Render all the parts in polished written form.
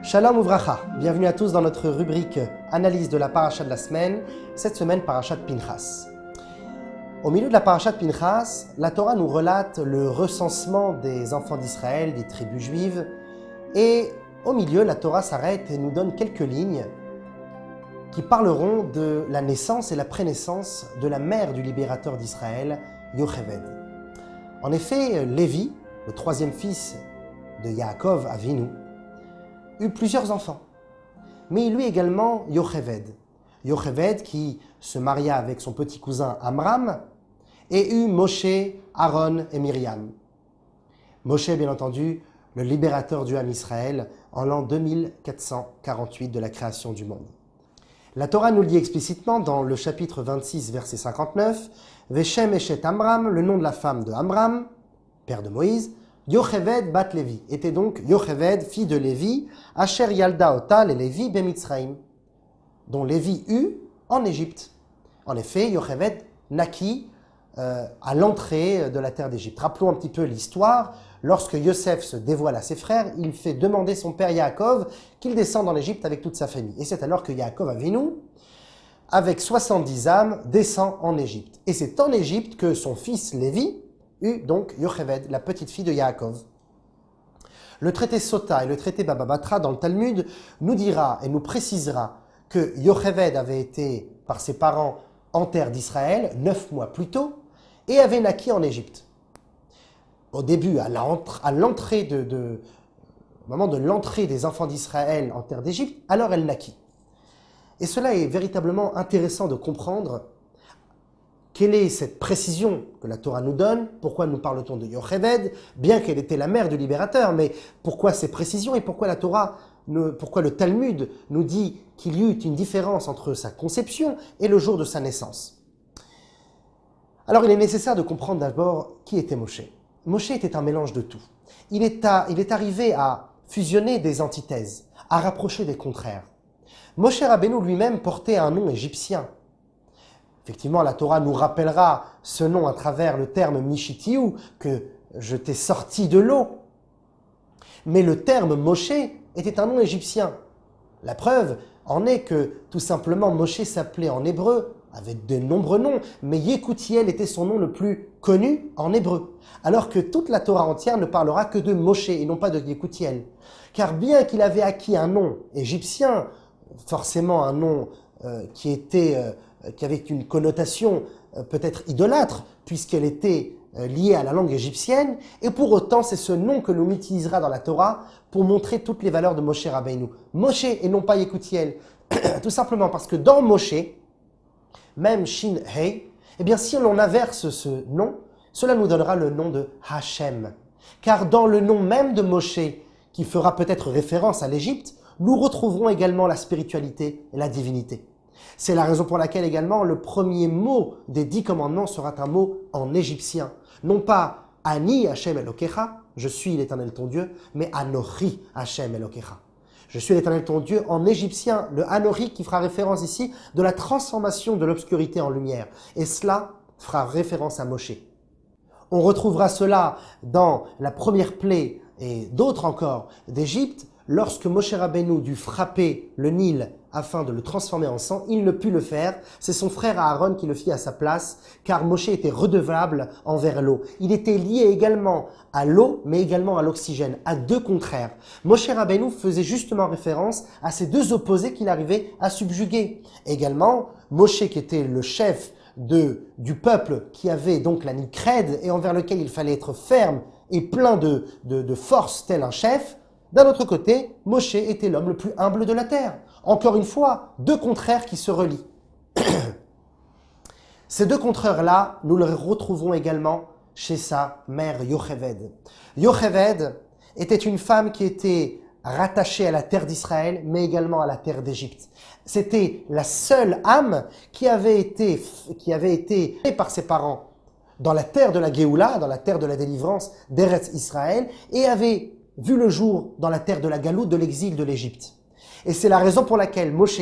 Shalom Uvracha, bienvenue à tous dans notre rubrique Analyse de la paracha de la semaine, cette semaine paracha de Pinchas. Au milieu de la paracha de Pinchas, la Torah nous relate le recensement des enfants d'Israël, des tribus juives, et au milieu, la Torah s'arrête et nous donne quelques lignes qui parleront de la naissance et la prénaissance de la mère du libérateur d'Israël, Yocheved. En effet, Lévi, le troisième fils de Yaakov Avinu, eut plusieurs enfants, mais il eut également Yocheved. Yocheved qui se maria avec son petit cousin Amram et eut Moshe, Aaron et Myriam. Moshe, bien entendu, le libérateur du Ham Israël en l'an 2448 de la création du monde. La Torah nous le dit explicitement dans le chapitre 26, verset 59, « Veshem Eshet Amram », le nom de la femme de Amram, père de Moïse, Yocheved bat Lévi, était donc Yocheved, fille de Lévi, Asher Yalda Ota le Lévi Bemitzraim, dont Lévi eut en Égypte. En effet, Yocheved naquit à l'entrée de la terre d'Égypte. Rappelons un petit peu l'histoire. Lorsque Yosef se dévoile à ses frères, il fait demander son père Yaakov qu'il descende en Égypte avec toute sa famille. Et c'est alors que Yaakov Avinu, avec 70 âmes, descend en Égypte. Et c'est en Égypte que son fils Lévi eut donc Yocheved, la petite fille de Yaakov. Le traité Sota et le traité Baba Batra dans le Talmud nous dira et nous précisera que Yocheved avait été par ses parents en terre d'Israël 9 mois plus tôt et avait naquit en Égypte. Au début, au moment de l'entrée des enfants d'Israël en terre d'Égypte, alors elle naquit. Et cela est véritablement intéressant de comprendre quelle est cette précision que la Torah nous donne, pourquoi nous parle-t-on de Yocheved, bien qu'elle était la mère du libérateur, mais pourquoi ces précisions et pourquoi pourquoi le Talmud nous dit qu'il y eut une différence entre sa conception et le jour de sa naissance. Alors il est nécessaire de comprendre d'abord qui était Moshe. Moshe était un mélange de tout. Il est arrivé à fusionner des antithèses, à rapprocher des contraires. Moshe Rabbeinu lui-même portait un nom égyptien. Effectivement, la Torah nous rappellera ce nom à travers le terme Mishitiou, que je t'ai sorti de l'eau. Mais le terme Moshe était un nom égyptien. La preuve en est que tout simplement Moshe s'appelait en hébreu, avec de nombreux noms, mais Yekutiel était son nom le plus connu en hébreu. Alors que toute la Torah entière ne parlera que de Moshe et non pas de Yekutiel. Car bien qu'il avait acquis un nom égyptien, forcément un nom qui avait une connotation peut-être idolâtre, puisqu'elle était liée à la langue égyptienne, et pour autant c'est ce nom que l'on utilisera dans la Torah pour montrer toutes les valeurs de Moshe Rabbeinu. Moshe et non pas Yekutiel, tout simplement parce que dans Moshe, même Shin Hei, eh bien si l'on inverse ce nom, cela nous donnera le nom de Hachem. Car dans le nom même de Moshe, qui fera peut-être référence à l'Égypte, nous retrouverons également la spiritualité et la divinité. C'est la raison pour laquelle également le premier mot des 10 commandements sera un mot en égyptien. Non pas Ani Hashem Elokecha, je suis l'Éternel ton Dieu, mais Anochi Hashem Elokecha. Je suis l'Éternel ton Dieu en égyptien, le Anochi qui fera référence ici de la transformation de l'obscurité en lumière. Et cela fera référence à Moshe. On retrouvera cela dans la première plaie et d'autres encore d'Égypte. Lorsque Moshe Rabbeinu dut frapper le Nil afin de le transformer en sang, il ne put le faire. C'est son frère Aaron qui le fit à sa place, car Moshe était redevable envers l'eau. Il était lié également à l'eau, mais également à l'oxygène, à deux contraires. Moshe Rabbeinu faisait justement référence à ces deux opposés qu'il arrivait à subjuguer. Également, Moshe qui était le chef du peuple, qui avait donc la Nikred, et envers lequel il fallait être ferme et plein de force tel un chef. D'un autre côté, Moshe était l'homme le plus humble de la terre. Encore une fois, deux contraires qui se relient. Ces deux contraires-là, nous les retrouvons également chez sa mère Yocheved. Yocheved était une femme qui était rattachée à la terre d'Israël, mais également à la terre d'Égypte. C'était la seule âme qui avait été faite par ses parents dans la terre de la Géoula, dans la terre de la délivrance d'Eretz Israël, et avait vu le jour dans la terre de la Galoute, de l'exil de l'Égypte. Et c'est la raison pour laquelle Moshe,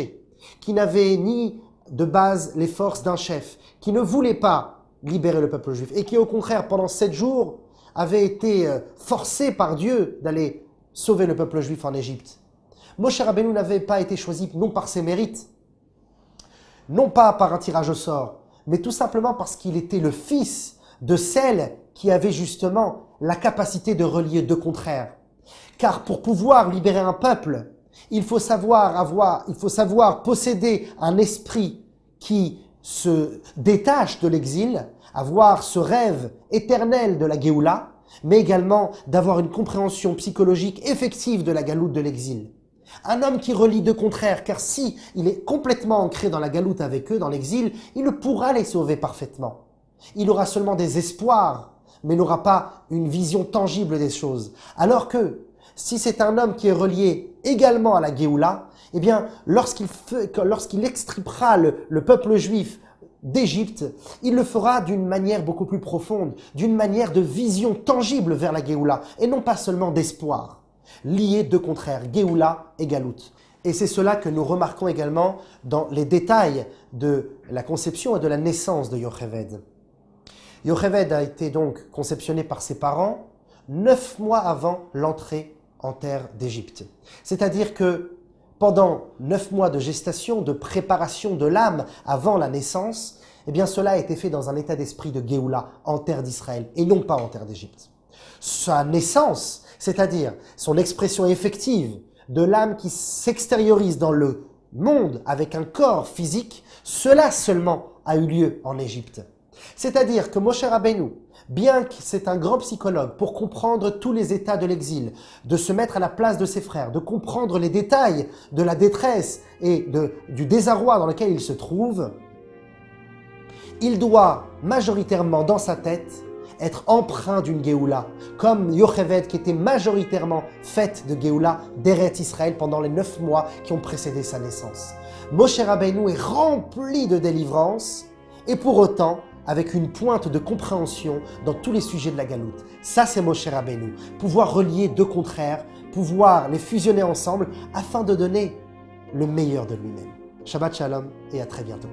qui n'avait ni de base les forces d'un chef, qui ne voulait pas libérer le peuple juif, et qui au contraire pendant 7 jours avait été forcé par Dieu d'aller sauver le peuple juif en Égypte. Moshe Rabbeinu n'avait pas été choisi non par ses mérites, non pas par un tirage au sort, mais tout simplement parce qu'il était le fils de celle qui avait justement la capacité de relier deux contraires. Car pour pouvoir libérer un peuple, il faut savoir posséder un esprit qui se détache de l'exil, avoir ce rêve éternel de la Géoula, mais également d'avoir une compréhension psychologique effective de la galoute de l'exil. Un homme qui relie deux contraires, car si il est complètement ancré dans la galoute avec eux, dans l'exil, il ne pourra les sauver parfaitement. Il aura seulement des espoirs, mais n'aura pas une vision tangible des choses. Alors que, si c'est un homme qui est relié également à la Géoula, eh bien, lorsqu'il extirpera le peuple juif d'Égypte, il le fera d'une manière beaucoup plus profonde, d'une manière de vision tangible vers la Géoula, et non pas seulement d'espoir. Liés deux contraires, Géoula et Galoute. Et c'est cela que nous remarquons également dans les détails de la conception et de la naissance de Yocheved. Yocheved a été donc conceptionné par ses parents 9 mois avant l'entrée en terre d'Égypte. C'est-à-dire que pendant 9 mois de gestation, de préparation de l'âme avant la naissance, eh bien cela a été fait dans un état d'esprit de Géoula en terre d'Israël et non pas en terre d'Égypte. Sa naissance, c'est-à-dire son expression effective de l'âme qui s'extériorise dans le monde avec un corps physique, cela seulement a eu lieu en Égypte. C'est-à-dire que Moshe Rabbeinu, bien que c'est un grand psychologue pour comprendre tous les états de l'exil, de se mettre à la place de ses frères, de comprendre les détails de la détresse et du désarroi dans lequel il se trouve, il doit majoritairement dans sa tête être empreint d'une Géoula, comme Yocheved qui était majoritairement faite de Géoula d'Eretz Israël pendant les 9 mois qui ont précédé sa naissance. Moshe Rabbeinu est rempli de délivrance et pour autant avec une pointe de compréhension dans tous les sujets de la galoute. Ça, c'est Moshe Rabbeinu. Pouvoir relier deux contraires, pouvoir les fusionner ensemble afin de donner le meilleur de lui-même. Shabbat Shalom et à très bientôt.